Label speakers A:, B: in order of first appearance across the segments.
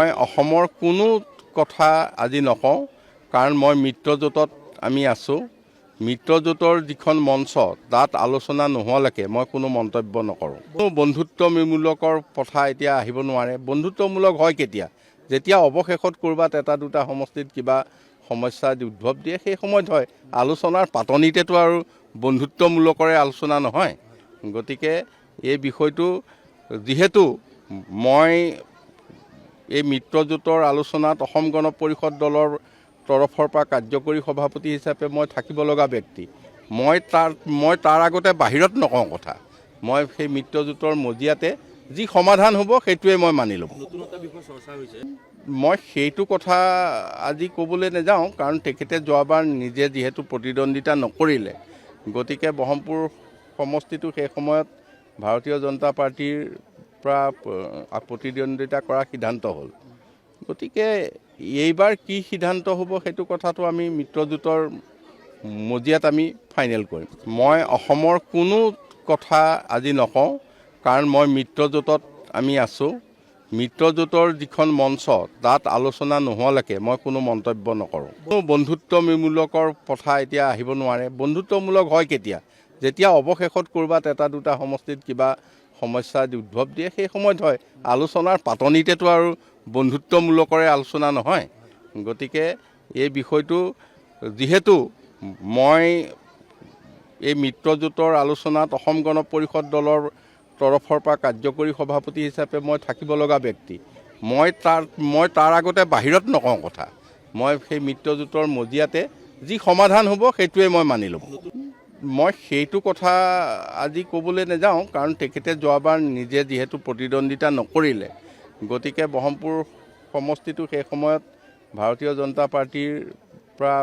A: মই অসমৰ কোনো কথা আজি নকওঁ, কাৰণ মই মিত্ৰজোঁটত আমি আছোঁ। মিত্ৰজোঁটৰ যিখন মঞ্চ তাত আলোচনা নোহোৱালৈকে মই কোনো মন্তব্য নকৰোঁ। বন্ধুত্বমূলকৰ কথা এতিয়া আহিব নোৱাৰে। বন্ধুত্বমূলক হয় কেতিয়া, যেতিয়া অৱশেষত ক'ৰবাত এটা দুটা সমষ্টিত কিবা সমস্যা উদ্ভৱ দিয়ে, সেই সময়ত হয়। আলোচনাৰ পাতনিতেতো আৰু বন্ধুত্বমূলকৰে আলোচনা নহয়। গতিকে এই বিষয়টো যিহেতু মই এই মিত্ৰজোঁটৰ আলোচনাত অসম গণ পৰিষদ দলৰ তৰফৰ পৰা কাৰ্যকৰী সভাপতি হিচাপে মই থাকিব লগা ব্যক্তি। মই তাৰ আগতে বাহিৰত নকওঁ কথা। মই সেই মিত্ৰজোঁটৰ মজিয়াতে যি সমাধান হ'ব সেইটোৱে মই মানি ল'ম। মই সেইটো কথা আজি ক'বলৈ নাযাওঁ, কাৰণ তেখেতে যোৱাবাৰ নিজে যিহেতু প্ৰতিদ্বন্দ্বিতা নকৰিলে, গতিকে বহৰমপুৰ সমষ্টিটো সেই সময়ত ভাৰতীয় জনতা পাৰ্টীৰ পৰা প্ৰতিদ্বন্দ্বিতা কৰাৰ সিদ্ধান্ত হ'ল। গতিকে এইবাৰ কি সিদ্ধান্ত হ'ব সেইটো কথাটো আমি মিত্ৰজোঁটৰ মজিয়াত আমি ফাইনেল কৰিম। মই অসমৰ কোনো কথা আজি নকওঁ, কাৰণ মই মিত্ৰজোঁটত আমি আছোঁ। মিত্ৰজোঁটৰ যিখন মঞ্চ তাত আলোচনা নোহোৱালৈকে মই কোনো মন্তব্য নকৰোঁ। বন্ধুত্বমূলকৰ কথা এতিয়া আহিব নোৱাৰে। বন্ধুত্বমূলক হয় কেতিয়া, যেতিয়া অৱশেষত ক'ৰবাত এটা দুটা সমষ্টিত কিবা সমস্যা উদ্ভৱ দিয়ে, সেই সময়ত হয়। আলোচনাৰ পাতনিতেতো আৰু বন্ধুত্বমূলকৰে আলোচনা নহয়। গতিকে এই বিষয়টো যিহেতু মই এই মিত্ৰজোঁটৰ আলোচনাত অসম গণ পৰিষদ দলৰ তৰফৰ পৰা কাৰ্যকৰী সভাপতি হিচাপে মই থাকিব লগা ব্যক্তি। মই তাৰ আগতে বাহিৰত নকওঁ কথা। মই সেই মিত্ৰজোঁটৰ মজিয়াতে যি সমাধান হ'ব সেইটোৱে মই মানি ল'ম। মই সেইটো কথা আজি ক'বলৈ নাযাওঁ, কাৰণ তেখেতে যোৱাবাৰ নিজে যিহেতু প্ৰতিদ্বন্দ্বিতা নকৰিলে, গতিকে বহৰমপুৰ সমষ্টিটো সেই সময়ত ভাৰতীয় জনতা পাৰ্টীৰ পৰা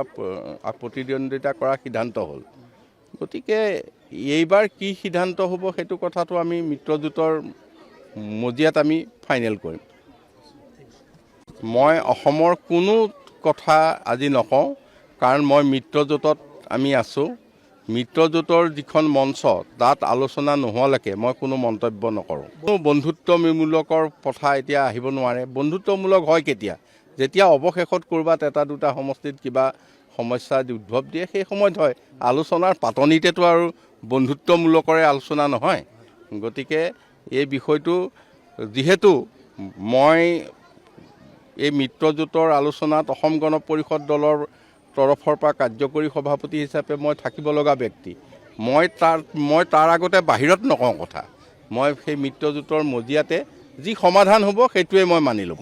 A: প্ৰতিদ্বন্দ্বিতা কৰাৰ সিদ্ধান্ত হ'ল। গতিকে এইবাৰ কি সিদ্ধান্ত হ'ব সেইটো কথাটো আমি মিত্ৰজোঁটৰ মজিয়াত আমি ফাইনেল কৰিম। মই অসমৰ কোনো কথা আজি নকওঁ, কাৰণ মই মিত্ৰজোঁটত আমি আছোঁ। মিত্ৰজোঁটৰ যিখন মঞ্চ তাত আলোচনা নোহোৱালৈকে মই কোনো মন্তব্য নকৰোঁ। বন্ধুত্বমূলকৰ কথা এতিয়া আহিব নোৱাৰে। বন্ধুত্বমূলক হয় কেতিয়া, যেতিয়া অৱশেষত ক'ৰবাত এটা দুটা সমষ্টিত কিবা সমস্যা উদ্ভৱ দিয়ে, সেই সময়ত হয়। আলোচনাৰ পাতনিতেতো আৰু বন্ধুত্বমূলকৰে আলোচনা নহয়। গতিকে এই বিষয়টো যিহেতু মই এই মিত্ৰজোঁটৰ আলোচনাত অসম গণ পৰিষদ দলৰ তৰফৰ পৰা কাৰ্যকৰী সভাপতি হিচাপে মই থাকিব লগা ব্যক্তি। মই তাৰ আগতে বাহিৰত নকওঁ কথা। মই সেই মিত্ৰজোঁটৰ মজিয়াতে যি সমাধান হ'ব সেইটোৱে মই মানি ল'ম।